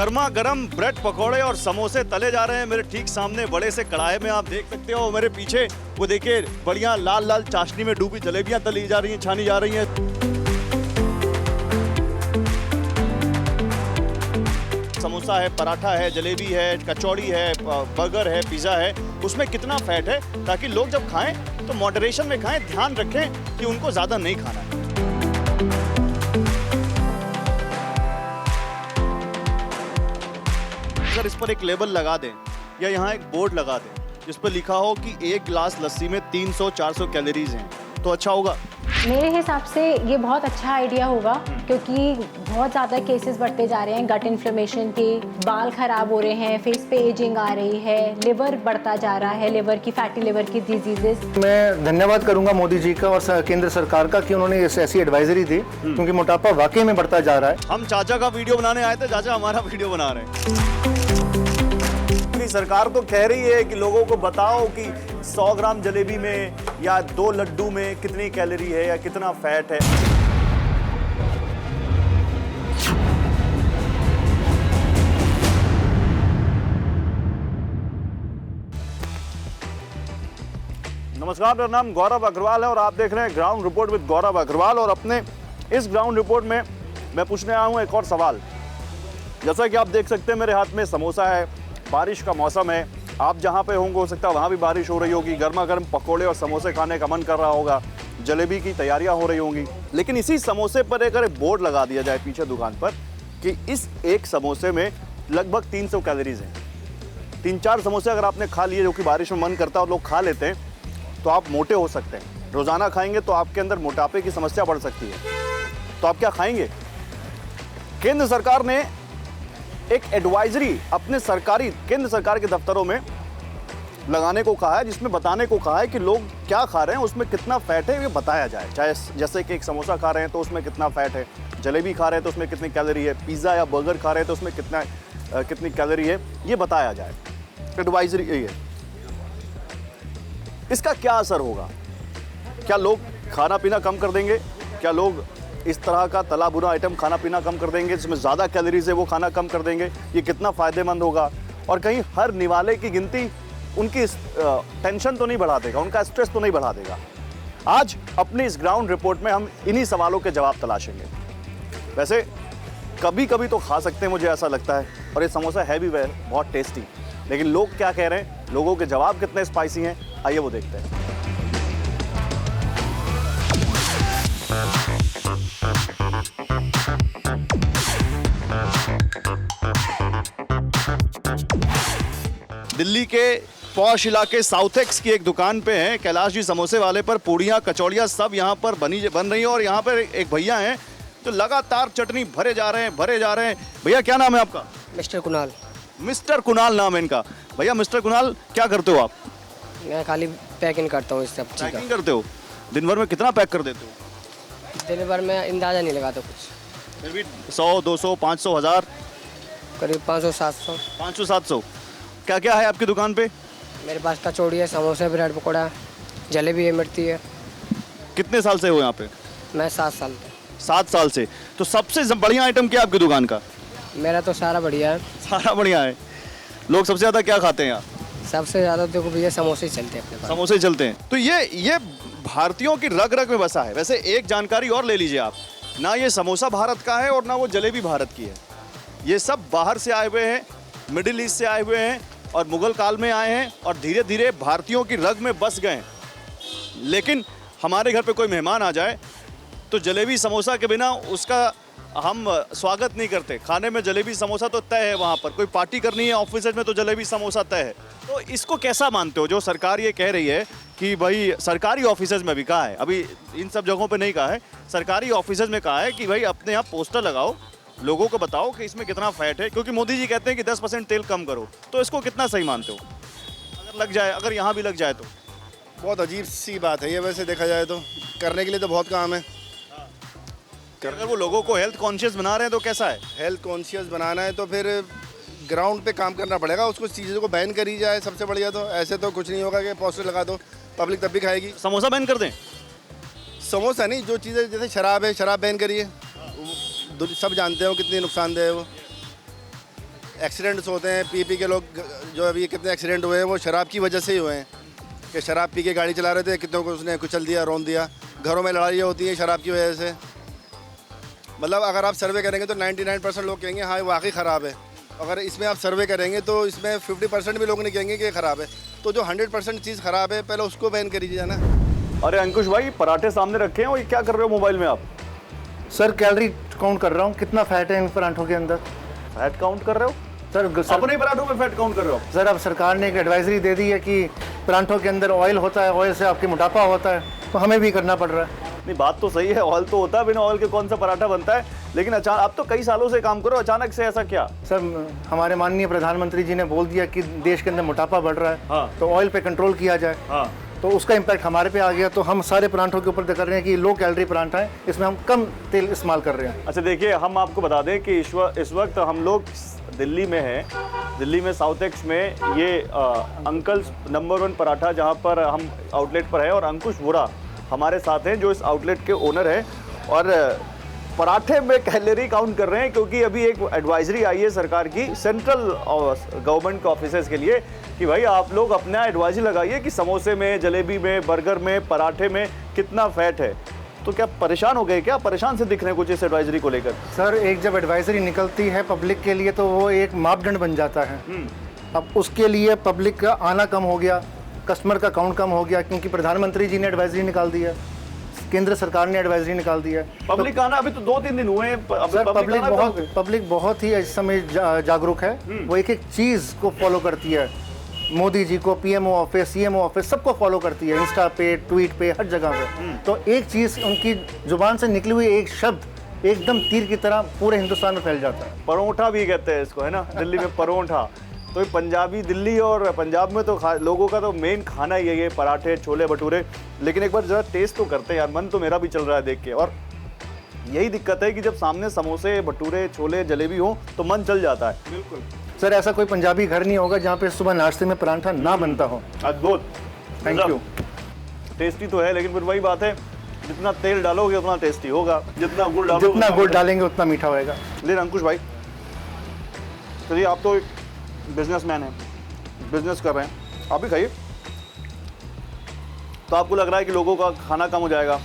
गर्मा गर्म ब्रेड पकौड़े और समोसे तले जा रहे हैं मेरे ठीक सामने बड़े से कढ़ाई में। आप देख सकते हो मेरे पीछे वो देखिए बढ़िया लाल लाल चाशनी में डूबी जलेबियां तली जा रही हैं, छानी जा रही हैं। समोसा है, पराठा है, जलेबी है, कचौड़ी है, बर्गर है, पिज्जा है। उसमें कितना फैट है ताकि लोग जब खाएं तो मॉडरेशन में खाएं, ध्यान रखें कि उनको ज्यादा नहीं खाना है। अगर इस पर एक लेबल लगा दें या यहाँ एक बोर्ड लगा दें जिस पर लिखा हो कि एक गिलास लस्सी में 300-400 कैलोरीज हैं तो अच्छा होगा। मेरे हिसाब से ये बहुत अच्छा आइडिया होगा क्योंकि बहुत ज़्यादा केसेस बढ़ते जा रहे हैं गट इन्फ्लेमेशन के, बाल खराब हो रहे हैं, फेस पे एजिंग आ रही है, लिवर बढ़ता जा रहा है, लिवर की फैटी लिवर की डिजीजेस। मैं धन्यवाद करूंगा मोदी जी का और केंद्र सरकार का कि उन्होंने ऐसी एडवाइजरी दी क्योंकि मोटापा वाकई में बढ़ता जा रहा है। हम चाचा का वीडियो बनाने आए थे, चाचा हमारा वीडियो बना रहे हैं। सरकार तो कह रही है कि लोगों को बताओ कि 100 ग्राम जलेबी में या 2 लड्डू में कितनी कैलोरी है या कितना फैट है। नमस्कार, मेरा नाम गौरव अग्रवाल है और आप देख रहे हैं ग्राउंड रिपोर्ट विद गौरव अग्रवाल। और अपने इस ग्राउंड रिपोर्ट में मैं पूछने आया हूं एक और सवाल। जैसा कि आप देख सकते हैं मेरे हाथ में समोसा है, बारिश का मौसम है, आप जहाँ पे होंगे हो सकता है वहाँ भी बारिश हो रही होगी, गर्मा गर्म पकोड़े और समोसे खाने का मन कर रहा होगा, जलेबी की तैयारियाँ हो रही होंगी। लेकिन इसी समोसे पर अगर एक बोर्ड लगा दिया जाए पीछे दुकान पर कि इस एक समोसे में लगभग 300 कैलोरीज हैं, 3-4 समोसे अगर आपने खा लिए जो कि बारिश में मन करता है और लोग खा लेते हैं तो आप मोटे हो सकते हैं। रोज़ाना खाएंगे तो आपके अंदर मोटापे की समस्या बढ़ सकती है। तो आप क्या खाएंगे? केंद्र सरकार ने एक एडवाइजरी अपने केंद्र सरकार के दफ्तरों में लगाने को कहा है जिसमें बताने को कहा है कि लोग क्या खा रहे हैं, उसमें कितना फैट है ये बताया जाए। चाहे जैसे कि एक समोसा खा रहे हैं तो उसमें कितना फैट है, जलेबी खा रहे हैं तो उसमें कितनी कैलोरी है, पिज़्ज़ा या बर्गर खा रहे हैं तो उसमें कितनी कैलोरी है, ये बताया जाए। एडवाइजरी यही है। इसका क्या असर होगा? क्या लोग खाना पीना कम कर देंगे? क्या लोग इस तरह का तला भुना आइटम खाना पीना कम कर देंगे जिसमें ज़्यादा कैलोरीज है वो खाना कम कर देंगे? ये कितना फ़ायदेमंद होगा? और कहीं हर निवाले की गिनती उनकी टेंशन तो नहीं बढ़ा देगा, उनका स्ट्रेस तो नहीं बढ़ा देगा? आज अपनी इस ग्राउंड रिपोर्ट में हम इन्हीं सवालों के जवाब तलाशेंगे। वैसे कभी कभी तो खा सकते हैं, मुझे ऐसा लगता है, और ये समोसा है भी बहुत टेस्टी। लेकिन लोग क्या कह रहे हैं, लोगों के जवाब कितने स्पाइसी हैं, आइए वो देखते हैं। दिल्ली के पॉश इलाके साउथेक्स की एक दुकान पे है कैलाश जी समोसे वाले पर पूड़ियाँ कचौड़ियाँ सब यहाँ पर बन रही है। और यहाँ पर एक भैया हैं जो लगातार चटनी भरे जा रहे हैं। भैया क्या नाम है आपका? मिस्टर कुणाल। मिस्टर कुणाल नाम है इनका। भैया मिस्टर कुणाल क्या करते हो आप? मैं खाली पैकिंग करता हूँ इस सब चीज़ का। पैकिंग करते हो? दिन भर में कितना पैक कर देते हो? दिन भर में अंदाज़ा नहीं लगाता कुछ, फिर भी 100, 200, 500, 1000, करीब 500-700। 500-700। क्या क्या है आपकी दुकान पे? मेरे पास कचौड़ी है, समोसे, ब्रेड पकौड़ा, जलेबी है, मिर्ची है। कितने साल से हो यहाँ पे? मैं 7 साल से। 7 साल से। तो सबसे बढ़िया आइटम क्या है आपकी दुकान का? मेरा तो सारा बढ़िया है। सारा बढ़िया है। लोग सबसे ज़्यादा क्या खाते हैं यहाँ? सबसे ज़्यादा देखो भैया समोसे ही चलते हैं अपने पास। समोसे चलते हैं। तो ये भारतीयों की रग रग में बसा है। वैसे एक जानकारी और ले लीजिए आप, ना ये समोसा भारत का है और ना वो जलेबी भारत की है। ये सब बाहर से आए हुए हैं, मिडिल ईस्ट से आए हुए हैं और मुगल काल में आए हैं और धीरे धीरे भारतीयों की रग में बस गए हैं। लेकिन हमारे घर पे कोई मेहमान आ जाए तो जलेबी समोसा के बिना उसका हम स्वागत नहीं करते। खाने में जलेबी समोसा तो तय है। वहाँ पर कोई पार्टी करनी है ऑफिस में तो जलेबी समोसा तय है। तो इसको कैसा मानते हो जो सरकार ये कह रही है कि भाई सरकारी ऑफिसेज में भी कहा है, अभी इन सब जगहों पे नहीं कहा है, सरकारी ऑफिसेज में कहा है कि भाई अपने यहाँ पोस्टर लगाओ, लोगों को बताओ कि इसमें कितना फैट है, क्योंकि मोदी जी कहते हैं कि 10% तेल कम करो। तो इसको कितना सही मानते हो? अगर लग जाए, अगर यहाँ भी लग जाए तो बहुत अजीब सी बात है ये। वैसे देखा जाए तो करने के लिए तो बहुत काम है। अगर वो लोगों को हेल्थ कॉन्शियस बना रहे हैं तो कैसा है? हेल्थ कॉन्शियस बनाना है तो फिर ग्राउंड पे काम करना पड़ेगा, उसको चीज़ों को बैन करी जाए सबसे बढ़िया। तो ऐसे तो कुछ नहीं होगा कि पोस्टर लगा दो, पब्लिक तब भी खाएगी। समोसा बैन कर दें? समोसा नहीं, जो चीज़ें जैसे शराब है, शराब बैन करिए। सब जानते हो कितनी नुकसानदेह है वो। एक्सीडेंट्स होते हैं, पी के लोग जो अभी कितने एक्सीडेंट हुए हैं वो शराब की वजह से ही हुए हैं कि शराब पी के गाड़ी चला रहे थे, कितनों को उसने कुचल दिया, रौंद दिया। घरों में लड़ाइयाँ होती हैं शराब की वजह से। मतलब अगर आप सर्वे करेंगे तो 99% लोग कहेंगे हाँ ये वाकई ख़राब है। अगर इसमें आप सर्वे करेंगे तो इसमें 50% भी लोग नहीं कहेंगे कि ये ख़राब है। तो जो 100% चीज़ ख़राब है पहले उसको बैन करिए ना। अरे अंकुश भाई, पराठे सामने रखे हैं और ये क्या कर रहे हो मोबाइल में आप? सर कैलोरी काउंट कर रहा हूँ, कितना फैट है इन पराठों के अंदर। फैट काउंट कर रहे हो? सर अपने पराठों में फैट काउंट कर रहे हो? सर अब सरकार ने एक एडवाइजरी दे दी है कि पराठों के अंदर ऑयल होता है, ऑयल से आपके मोटापा होता है, तो हमें भी करना पड़ रहा है। नहीं, बात तो सही है, ऑयल तो होता है, बिना ऑयल के कौन सा पराठा बनता है। लेकिन अचानक, आप तो कई सालों से काम करो, अचानक से ऐसा क्या? सर हमारे माननीय प्रधानमंत्री जी ने बोल दिया कि देश के अंदर मोटापा बढ़ रहा है, हाँ। तो ऑयल पे कंट्रोल किया जाए। हाँ। तो उसका इम्पैक्ट हमारे पे आ गया, तो हम सारे पराठों के ऊपर कर रहे हैं कि लो कैलोरी पराठा है, इसमें हम कम तेल इस्तेमाल कर रहे हैं। अच्छा देखिए, हम आपको बता दें कि इस वक्त हम लोग दिल्ली में हैं। दिल्ली में साउथ एक्स में ये अंकल्स नंबर 1 पराठा, जहाँ पर हम आउटलेट पर है, और अंकुश वोरा हमारे साथ हैं जो इस आउटलेट के ओनर हैं, और पराठे में कैलोरी काउंट कर रहे हैं क्योंकि अभी एक एडवाइजरी आई है सरकार की सेंट्रल गवर्नमेंट के ऑफिसर्स के लिए कि भाई आप लोग अपना एडवाइजरी लगाइए कि समोसे में, जलेबी में, बर्गर में, पराठे में कितना फैट है। तो क्या परेशान हो गए, क्या परेशान से दिख रहे हैं कुछ इस एडवाइजरी को लेकर? सर एक जब एडवाइजरी निकलती है पब्लिक के लिए तो वो एक मापदंड बन जाता है। अब उसके लिए पब्लिक का आना कम हो गया, कस्टमर का काउंट कम हो गया, क्योंकि प्रधानमंत्री जी ने एडवाइजरी निकाल दी है, केंद्र सरकार ने एडवाइजरी निकाल दी है। पब्लिक आना अभी तो 2-3 दिन हुए हैं। सर पब्लिक बहुत ही इस समय जागरूक है, वो एक एक चीज़ को फॉलो करती है। मोदी जी को, पीएमओ ऑफिस, सीएमओ ऑफिस, सबको फॉलो करती है, इंस्टा पे, ट्वीट पे, हर जगह पे। तो एक चीज़ उनकी जुबान से निकली हुई एक शब्द एकदम तीर की तरह पूरे हिंदुस्तान में फैल जाता है। परोठा भी कहते हैं इसको, है ना, दिल्ली में परोठा। तो ये पंजाबी, दिल्ली और पंजाब में तो लोगों का तो मेन खाना ही है ये पराठे, छोले भटूरे। लेकिन एक बार ज़रा टेस्ट तो करते हैं यार, मन तो मेरा भी चल रहा है देख के। और यही दिक्कत है कि जब सामने समोसे, भटूरे, छोले, जलेबी हो तो मन चल जाता है। बिल्कुल सर ऐसा कोई पंजाबी घर नहीं होगा जहाँ पे सुबह नाश्ते में पराठा ना बनता हो। अद्भुत, थैंक यू। टेस्टी तो है, लेकिन फिर वही बात है, जितना तेल डालोगे उतना टेस्टी होगा, जितना गुड़ डालोगे जितना गुड़ डालेंगे उतना मीठा होएगा। लेकिन अंकुश भाई, चलिए आप तो एक बिजनेसमैन हैं, बिजनेस कर रहे हैं, आप भी खाइए। तो आपको लग रहा है कि लोगों का खाना कम हो जाएगा,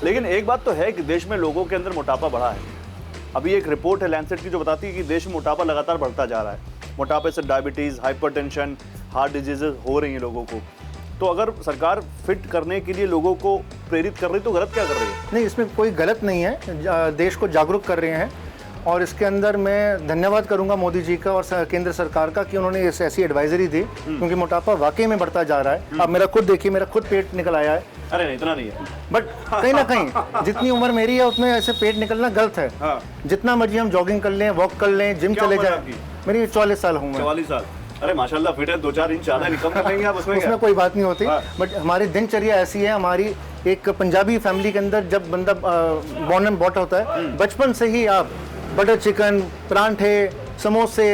लेकिन एक बात तो है कि देश में लोगों के अंदर मोटापा बढ़ा है। अभी एक रिपोर्ट है लैंसेट की जो बताती है कि देश में मोटापा लगातार बढ़ता जा रहा है। मोटापे से डायबिटीज़, हाइपरटेंशन, हार्ट डिजीजेज हो रही हैं लोगों को। तो अगर सरकार फिट करने के लिए लोगों को प्रेरित कर रही तो गलत क्या कर रही है? नहीं, इसमें कोई गलत नहीं है, देश को जागरूक कर रहे हैं। और इसके अंदर मैं धन्यवाद करूंगा मोदी जी का और केंद्र सरकार का कि उन्होंने ऐसी एडवाइजरी दी, क्योंकि मोटापा वाकई में बढ़ता जा रहा है। अब मेरा खुद देखिए, मेरा खुद पेट निकल आया है। अरे नहीं, इतना नहीं है, बट कहीं ना कहीं जितनी उम्र मेरी है उतने ऐसे पेट निकलना गलत है। हाँ। जितना मर्जी हम जॉगिंग कर लें, वॉक कर लें, जिम क्या चले उम्र है जाएं। आपकी? मेरी 44 साल हूँ मैं। 44 साल। अरे माशाल्लाह, फिट है, 2-4 इंच ज़्यादा निकल कर लेंगे आप, उसमें क्या? उसमें कोई बात नहीं होती। हाँ। बट हमारी दिनचर्या ऐसी है, हमारी एक पंजाबी फैमिली के अंदर जब बंदा बॉर्न एंड बॉट होता है, बचपन से ही आप बटर चिकन, परांठे, समोसे,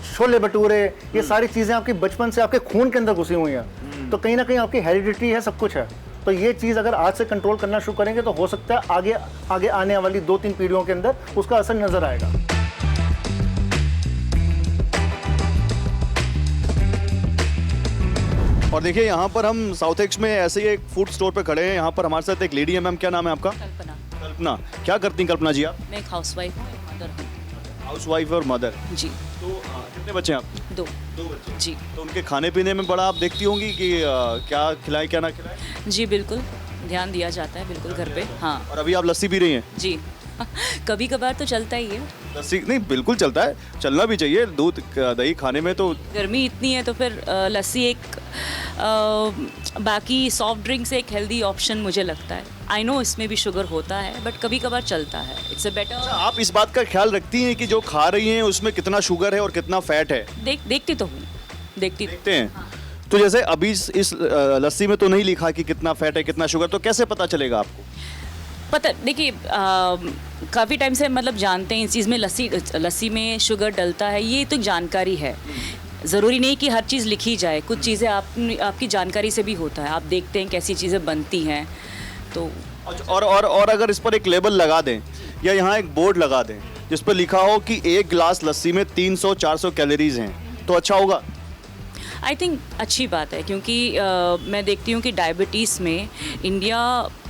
छोले भटूरे, ये सारी चीज़ें आपकी बचपन से आपके खून के अंदर घुसी हुई हैं। तो कहीं ना कहीं आपकी हेरिडिटी है, सब कुछ है। तो ये चीज़ अगर आज से कंट्रोल करना शुरू करेंगे तो हो सकता है आगे आने वाली 2-3 पीढ़ियों के अंदर उसका असर नज़र आएगा। और देखिए, यहाँ पर हम साउथ एक्स में ऐसे ही एक फूड स्टोर पे खड़े हैं। यहाँ पर हमारे साथ एक लेडी है। मैम, क्या नाम है आपका? कल्पना। कल्पना। क्या करती हैं कल्पना जी आप? मैं एक हाउसवाइफ हूँ, मदर हूँ। हाउसवाइफ और मदर। जी। तो कितने बच्चे हैं आप? 2 बच्चे। जी। तो उनके खाने पीने में बड़ा आप देखती होंगी कि क्या खिलाएं क्या ना खिलाएं? जी बिल्कुल, ध्यान दिया जाता है बिल्कुल घर पे। हाँ और अभी आप लस्सी पी रही हैं? जी। कभी कभार तो चलता ही है। लस्सी नहीं, बिल्कुल चलता है, चलना भी चाहिए। दूध दही खाने में तो गर्मी इतनी है तो फिर लस्सी एक बाकी सॉफ्ट ड्रिंक से एक हेल्दी ऑप्शन मुझे लगता है। आई नो इसमें भी शुगर होता है, बट कभी कभार चलता है। It's a better. आप इस बात का ख्याल रखती हैं कि जो खा रही हैं उसमें कितना शुगर है और कितना फैट है? देखती तो हूँ, देखते हैं। तो जैसे अभी इस लस्सी में तो नहीं लिखा कि कितना फैट है, कितना शुगर, तो कैसे पता चलेगा आपको? पता देखिए, काफ़ी टाइम से मतलब जानते हैं इस चीज़ में, लस्सी में शुगर डलता है, ये तो जानकारी है। ज़रूरी नहीं कि हर चीज़ लिखी जाए, कुछ चीज़ें आपकी जानकारी से भी होता है। आप देखते हैं कैसी चीज़ें बनती हैं तो। और अगर इस पर एक लेबल लगा दें या यहाँ एक बोर्ड लगा दें जिस पर लिखा हो कि एक गिलास लस्सी में 300-400 कैलोरीज हैं, तो अच्छा होगा? आई थिंक अच्छी बात है, क्योंकि मैं देखती हूँ कि डायबिटीज़ में इंडिया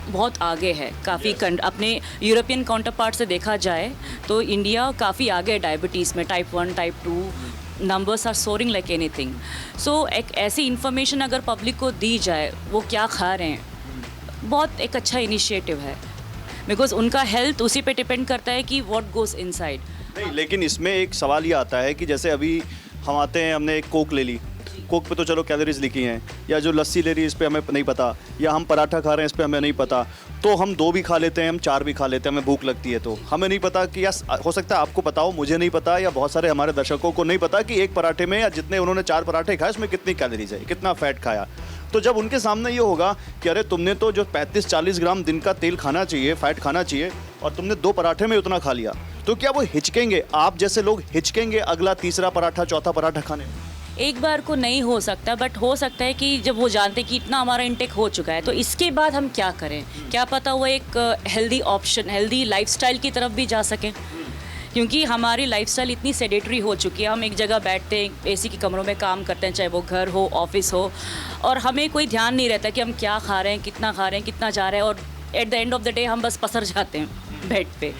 बहुत आगे है काफ़ी अपने यूरोपियन काउंटर पार्ट से देखा जाए तो इंडिया काफ़ी आगे है डायबिटीज़ में, type 1 type 2 numbers are soaring like anything. So एक ऐसी इन्फॉर्मेशन अगर पब्लिक को दी जाए वो क्या खा रहे हैं, बहुत एक अच्छा इनिशिएटिव है, बिकॉज उनका हेल्थ उसी पे डिपेंड करता है कि व्हाट गोज़ इनसाइड। नहीं, लेकिन इसमें एक सवाल ये आता है कि जैसे अभी हम आते हैं, हमने एक कोक ले ली, कोक पे तो चलो कैलोरीज लिखी हैं, या जो लस्सी ले रही है इस पे हमें नहीं पता, या हम पराठा खा रहे हैं इस पे हमें नहीं पता, तो हम 2 भी खा लेते हैं, हम 4 भी खा लेते हैं, हमें भूख लगती है तो हमें नहीं पता कि, या हो सकता है आपको पता हो, मुझे नहीं पता, या बहुत सारे हमारे दर्शकों को नहीं पता कि एक पराठे में या जितने उन्होंने 4 पराठे खाए उसमें कितनी कैलोरीज है, कितना फैट खाया। तो जब उनके सामने ये होगा कि अरे तुमने तो जो 35-40 ग्राम दिन का तेल खाना चाहिए, फैट खाना चाहिए, और तुमने 2 पराठे में उतना खा लिया, तो क्या वो हिचकेंगे? आप जैसे लोग हिचकेंगे अगला तीसरा पराठा, चौथा पराठा खाने? एक बार को नहीं हो सकता, बट हो सकता है कि जब वो जानते कि इतना हमारा इंटेक हो चुका है तो इसके बाद हम क्या करें, क्या पता वो एक हेल्दी ऑप्शन, हेल्दी लाइफस्टाइल की तरफ भी जा सकें, क्योंकि हमारी लाइफस्टाइल इतनी सेडेटरी हो चुकी है। हम एक जगह बैठते हैं, एसी के कमरों में काम करते हैं, चाहे वो घर हो, ऑफिस हो, और हमें कोई ध्यान नहीं रहता कि हम क्या खा रहे हैं, कितना खा रहे हैं, कितना जा रहे हैं, और at the end of the day हम बस पसर जाते हैं बेड पे।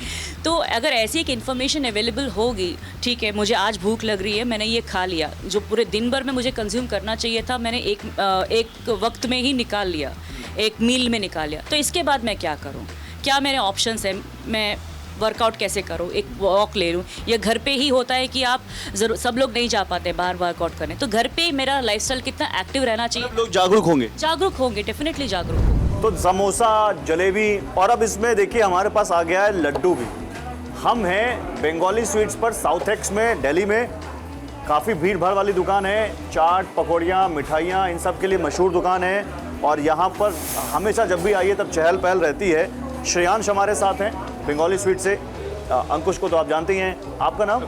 तो अगर ऐसी एक इन्फॉर्मेशन अवेलेबल होगी, ठीक है मुझे आज भूख लग रही है, मैंने ये खा लिया, जो पूरे दिन भर में मुझे कंज्यूम करना चाहिए था मैंने एक वक्त में ही निकाल लिया, एक मील में निकाल लिया, तो इसके बाद मैं क्या करूँ, क्या मेरे ऑप्शंस हैं, मैं वर्कआउट कैसे करूँ, एक वॉक ले लूँ, या घर पे ही होता है कि आप ज़रूर, सब लोग नहीं जा पाते बाहर वर्कआउट करने, तो घर पे मेरा लाइफस्टाइल कितना एक्टिव रहना चाहिए। लोग जागरूक होंगे, डेफिनेटली जागरूक होंगे। तो समोसा, जलेबी, और अब इसमें देखिए हमारे पास आ गया है लड्डू भी। हम हैं बंगाली स्वीट्स पर, साउथ एक्स में, दिल्ली में। काफ़ी भीड़ भाड़ वाली दुकान है, चाट, पकौड़ियाँ, मिठाइयाँ, इन सब के लिए मशहूर दुकान है, और यहाँ पर हमेशा जब भी आइए तब चहल पहल रहती है। श्रेयांश हमारे साथ हैं बंगाली स्वीट से, अंकुश को तो आप जानते ही हैं, आपका नाम?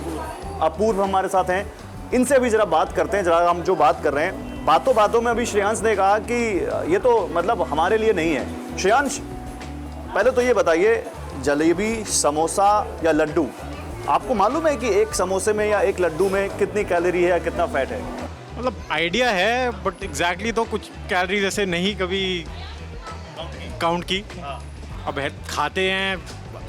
अपूर्व हमारे साथ हैं। इनसे अभी ज़रा बात करते हैं, ज़रा हम जो बात कर रहे हैं, बातों बातों में अभी श्रेयांश ने कहा कि ये तो मतलब हमारे लिए नहीं है। श्रेयांश, पहले तो ये बताइए, जलेबी, समोसा या लड्डू, आपको मालूम है कि एक समोसे में या एक लड्डू में कितनी कैलोरी है या कितना फैट है? मतलब आइडिया है, बट एग्जैक्टली तो कुछ कैलोरी जैसे नहीं कभी काउंट की। अब खाते हैं,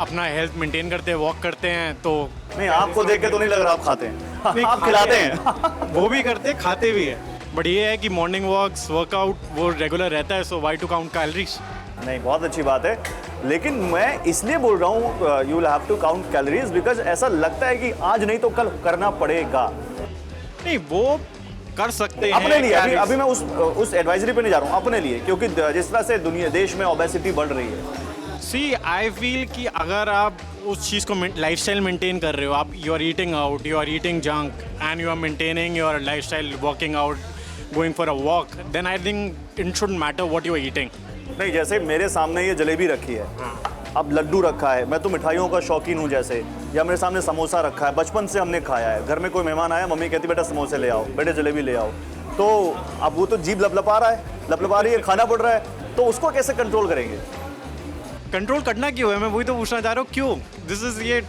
अपना हेल्थ मेंटेन करते हैं, वॉक करते हैं, तो नहीं, आपको देख के तो नहीं लग रहा आप खाते हैं। आप खिलाते हैं। वो भी करते हैं, खाते भी है, बट ये है कि मॉर्निंग वॉक्स, वर्कआउट वो रेगुलर रहता है, सो वाई टू काउंट कैलोरीज। नहीं, बहुत अच्छी बात है, लेकिन मैं इसलिए बोल रहा हूँ you will have to count calories, because ऐसा लगता है कि आज नहीं तो कल करना पड़ेगा। नहीं, वो कर सकते हैं अपने लिए। अभी मैं उस एडवाइजरी पे नहीं जा रहा हूँ, अपने लिए, क्योंकि जिस तरह से दुनिया, देश में ओबेसिटी बढ़ रही है। सी आई फील कि अगर आप उस चीज़ को लाइफस्टाइल मेंटेन कर रहे हो, आप you are eating out, you are eating junk and you are maintaining your lifestyle, working out, going for a walk, then I think it should matter what you are eating. नहीं, जैसे मेरे सामने ये जलेबी रखी है, अब लड्डू रखा है, मैं तो मिठाइयों का शौकीन हूँ जैसे, या मेरे सामने समोसा रखा है, बचपन से हमने खाया है, घर में कोई मेहमान आया, मम्मी कहती बेटा समोसे ले आओ, बेटे जलेबी ले आओ, तो अब वो तो जीभ लपलपा रहा है, लपलपा रही है, खाना पड़ रहा है, तो उसको कैसे कंट्रोल करेंगे? कंट्रोल करना क्यों है, मैं वही तो पूछना चाह रहा हूँ, क्यों? दिस इज़ ये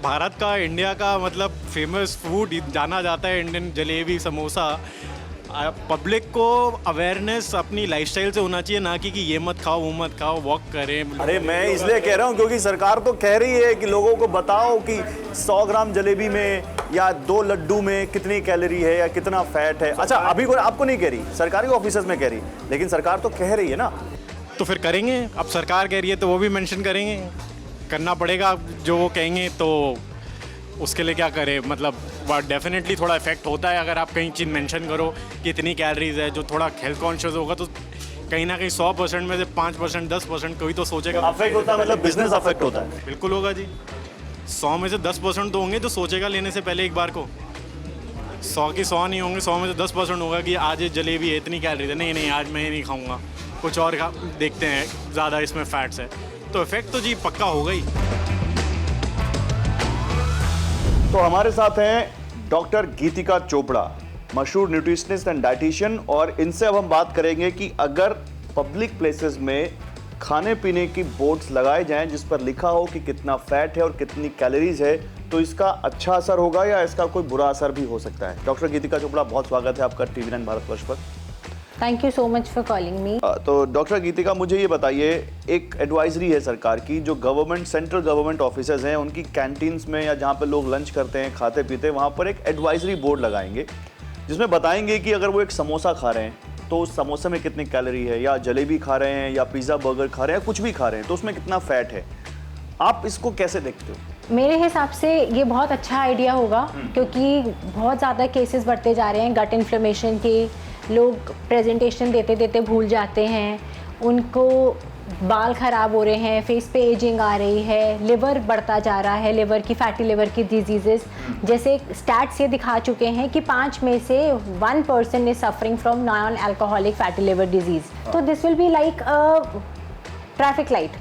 भारत का, इंडिया का मतलब फेमस फूड जाना जाता है, इंडियन जलेबी, समोसा। पब्लिक को अवेयरनेस अपनी लाइफस्टाइल से होना चाहिए, ना कि ये मत खाओ, वो मत खाओ, वॉक करें। अरे मैं इसलिए कह रहा हूँ क्योंकि सरकार तो कह रही है कि लोगों को बताओ कि 100 ग्राम जलेबी में या 2 लड्डू में कितनी कैलोरी है या कितना फैट है। अच्छा, अभी कोई आपको नहीं कह रही, सरकारी ऑफिसर्स में कह रही, लेकिन सरकार तो कह रही है ना, तो फिर करेंगे। अब सरकार कह रही है तो वो भी मेंशन करेंगे, करना पड़ेगा जो वो कहेंगे, तो उसके लिए क्या करें, मतलब डेफिनेटली थोड़ा इफेक्ट होता है अगर आप कहीं चीज़ मेंशन करो कि इतनी कैलोरीज है। जो थोड़ा हेल्थ कॉन्शियस होगा तो कहीं ना कहीं 100% में से 5%, 10% कोई तो सोचेगा। अफेक्ट होता है, मतलब बिजनेस अफेक्ट होता है। बिल्कुल होगा जी, 100 में से 10% तो होंगे जो सोचेगा लेने से पहले एक बार को। 100 की 100 नहीं होंगे, 100 में से 10% होगा कि आज ये जलेबी है, इतनी कैलोरीज है, नहीं आज मैं नहीं खाऊंगा, कुछ और देखते हैं, ज़्यादा इसमें फैट्स है, तो इफेक्ट तो जी पक्का होगा ही। तो हमारे साथ हैं डॉक्टर गीतिका चोपड़ा, मशहूर न्यूट्रिशनिस्ट एंड डाइटिशियन, और इनसे अब हम बात करेंगे कि अगर पब्लिक प्लेसेस में खाने पीने की बोर्ड्स लगाए जाएं जिस पर लिखा हो कि कितना फैट है और कितनी कैलोरीज है, तो इसका अच्छा असर होगा या इसका कोई बुरा असर भी हो सकता है। डॉक्टर गीतिका चोपड़ा, बहुत स्वागत है आपका TV9 भारतवर्ष पर। Thank you so much for calling me. तो डॉक्टर गीतिका, मुझे ये बताइए, एक एडवाइजरी है सरकार की, जो गवर्नमेंट सेंट्रल गवर्नमेंट ऑफिसर्स हैं उनकी कैंटीन्स में या जहाँ पर लोग लंच करते हैं, खाते पीते हैं, वहाँ पर एक एडवाइजरी बोर्ड लगाएंगे जिसमें बताएंगे कि अगर वो एक समोसा खा रहे हैं तो उस समोसे में कितनी कैलोरी है, या जलेबी खा रहे हैं या पिज़्ज़ा बर्गर खा रहे हैं या कुछ भी खा रहे हैं तो उसमें कितना फैट है। आप इसको कैसे देखते हो? मेरे हिसाब से ये बहुत अच्छा आइडिया होगा, क्योंकि बहुत ज़्यादा केसेस बढ़ते जा रहे हैं गट इन्फ्लेमेशन के। लोग प्रेजेंटेशन देते देते भूल जाते हैं, उनको बाल ख़राब हो रहे हैं, फेस पे एजिंग आ रही है, लिवर बढ़ता जा रहा है, लिवर की फैटी लिवर की डिजीजेस। जैसे स्टैट्स ये दिखा चुके हैं कि 5 में से 1 person is suffering from non alcoholic fatty liver disease. तो this will be like traffic light.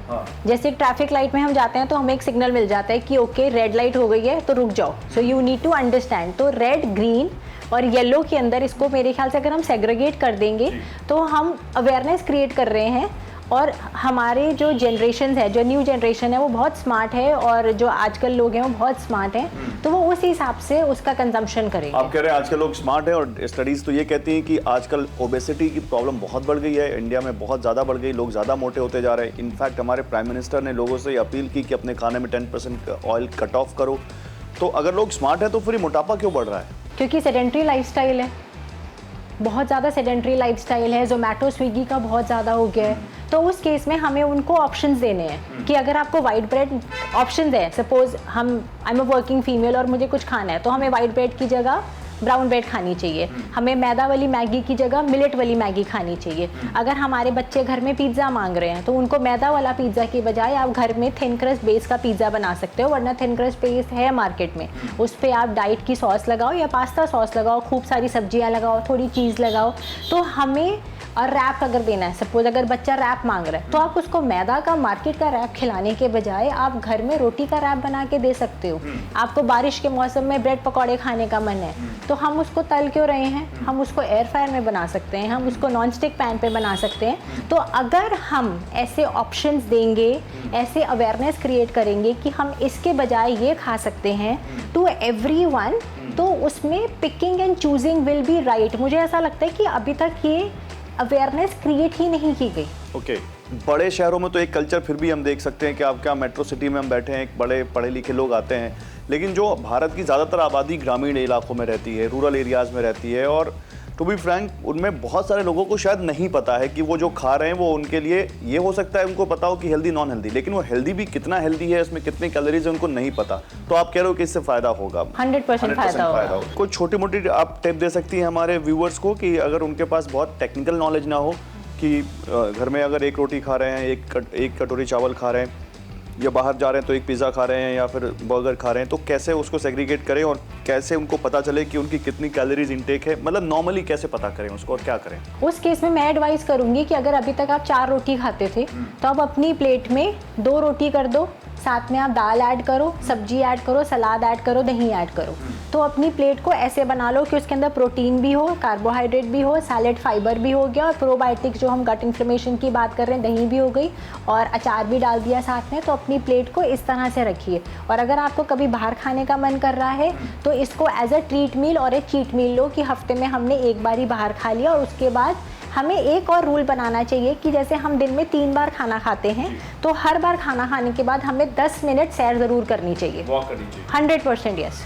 जैसे ट्रैफिक लाइट में हम जाते हैं तो हमें एक सिग्नल मिल जाता है कि ओके रेड लाइट हो गई है तो रुक जाओ। So you need to understand. तो रेड, ग्रीन और येलो के अंदर इसको मेरे ख्याल से अगर हम सेग्रीगेट कर देंगे तो हम अवेयरनेस क्रिएट कर रहे हैं। और हमारे जो जनरेशन है, जो न्यू जनरेशन है, वो बहुत स्मार्ट है और जो आजकल लोग हैं वो बहुत स्मार्ट हैं, तो वो उस हिसाब से उसका कंजम्पशन करेंगे। आप कह रहे हैं आजकल लोग स्मार्ट हैं, और स्टडीज़ तो ये कहती हैं कि आजकल ओबेसिटी की प्रॉब्लम बहुत बढ़ गई है, इंडिया में बहुत ज़्यादा बढ़ गई, लोग ज़्यादा मोटे होते जा रहे हैं। इनफैक्ट हमारे प्राइम मिनिस्टर ने लोगों से अपील की कि अपने खाने में 10% ऑयल कट ऑफ करो। तो अगर लोग स्मार्ट है तो फिर मोटापा क्यों बढ़ रहा है? क्योंकि सेडेंट्री लाइफस्टाइल है, बहुत ज़्यादा सेडेंट्री लाइफस्टाइल है, जोमेटो स्विगी का बहुत ज़्यादा हो गया है। तो उस केस में हमें उनको ऑप्शंस देने हैं कि अगर आपको वाइट ब्रेड ऑप्शंस है, suppose I am a working female और मुझे कुछ खाना है, तो हमें वाइट ब्रेड की जगह ब्राउन ब्रेड खानी चाहिए, हमें मैदा वाली मैगी की जगह मिलेट वाली मैगी खानी चाहिए। अगर हमारे बच्चे घर में पिज़्ज़ा मांग रहे हैं तो उनको मैदा वाला पिज़्ज़ा की बजाय आप घर में थिन क्रस्ट बेस का पिज़्ज़ा बना सकते हो, वरना थिन क्रस्ट बेस है मार्केट में, उस पर आप डाइट की सॉस लगाओ या पास्ता सॉस लगाओ, खूब सारी सब्जियां लगाओ, थोड़ी चीज़ लगाओ। तो हमें और रैप अगर देना है, सपोज अगर बच्चा रैप मांग रहा है तो आप उसको मैदा का मार्केट का रैप खिलाने के बजाय आप घर में रोटी का रैप बना के दे सकते हो। आपको बारिश के मौसम में ब्रेड पकौड़े खाने का मन है तो हम उसको तल क्यों रहे हैं, हम उसको एयर फ्रायर में बना सकते हैं, हम उसको नॉन स्टिक पैन पे बना सकते हैं। तो अगर हम ऐसे ऑप्शंस देंगे, ऐसे अवेयरनेस क्रिएट करेंगे कि हम इसके बजाय ये खा सकते हैं टू एवरीवन, तो उसमें picking and choosing will be right. मुझे ऐसा लगता है कि अभी तक ये अवेयरनेस क्रिएट ही नहीं की गई। ओके, बड़े शहरों में तो एक कल्चर फिर भी हम देख सकते हैं कि आप क्या मेट्रो सिटी में हम बैठे हैं, एक बड़े पढ़े लिखे लोग आते हैं, लेकिन जो भारत की ज़्यादातर आबादी ग्रामीण इलाकों में रहती है, रूरल एरियाज़ में रहती है, और टू बी फ्रैंक उनमें बहुत सारे लोगों को शायद नहीं पता है कि वो जो खा रहे हैं वो उनके लिए, ये हो सकता है उनको पता हो कि हेल्दी नॉन हेल्दी, लेकिन वो हेल्दी भी कितना हेल्दी है, इसमें कितनी कैलोरीज है, उनको नहीं पता। तो आप कह रहे हो कि इससे फ़ायदा होगा? 100% फ़ायदा होगा। कोई छोटी मोटी आप टिप दे सकती हैं हमारे व्यूअर्स को कि अगर उनके पास बहुत टेक्निकल नॉलेज ना हो, कि घर में अगर एक रोटी खा रहे हैं, एक कटोरी चावल खा रहे हैं, या बाहर जा रहे हैं तो एक पिज़्ज़ा खा रहे हैं या फिर बर्गर खा रहे हैं, तो कैसे उसको सेग्रीगेट करें और कैसे उनको पता चले कि उनकी कितनी कैलोरीज इंटेक है, मतलब नॉर्मली कैसे पता करें उसको और क्या करें? उस केस में मैं एडवाइस करूंगी कि अगर अभी तक आप 4 रोटी खाते थे तो आप अपनी प्लेट में 2 रोटी कर दो, साथ में आप दाल ऐड करो, सब्जी ऐड करो, सलाद ऐड करो, दही ऐड करो। तो अपनी प्लेट को ऐसे बना लो कि उसके अंदर प्रोटीन भी हो, कार्बोहाइड्रेट भी हो, सैलेड फाइबर भी हो गया, और प्रोबायोटिक्स जो हम गट इन्फ्लेमेशन की बात कर रहे हैं, दही भी हो गई, और अचार भी डाल दिया साथ में। तो अपनी प्लेट को इस तरह से रखिए। और अगर आपको कभी बाहर खाने का मन कर रहा है तो इसको एज अ ट्रीट मील और एक चीट मील लो कि हफ्ते में हमने एक बार ही बाहर खा लिया। और उसके बाद हमें एक और रूल बनाना चाहिए कि जैसे हम दिन में 3 बार खाना खाते हैं तो हर बार खाना खाने के बाद हमें 10 मिनट सैर ज़रूर करनी चाहिए। वॉक करनी चाहिए। 100% यस।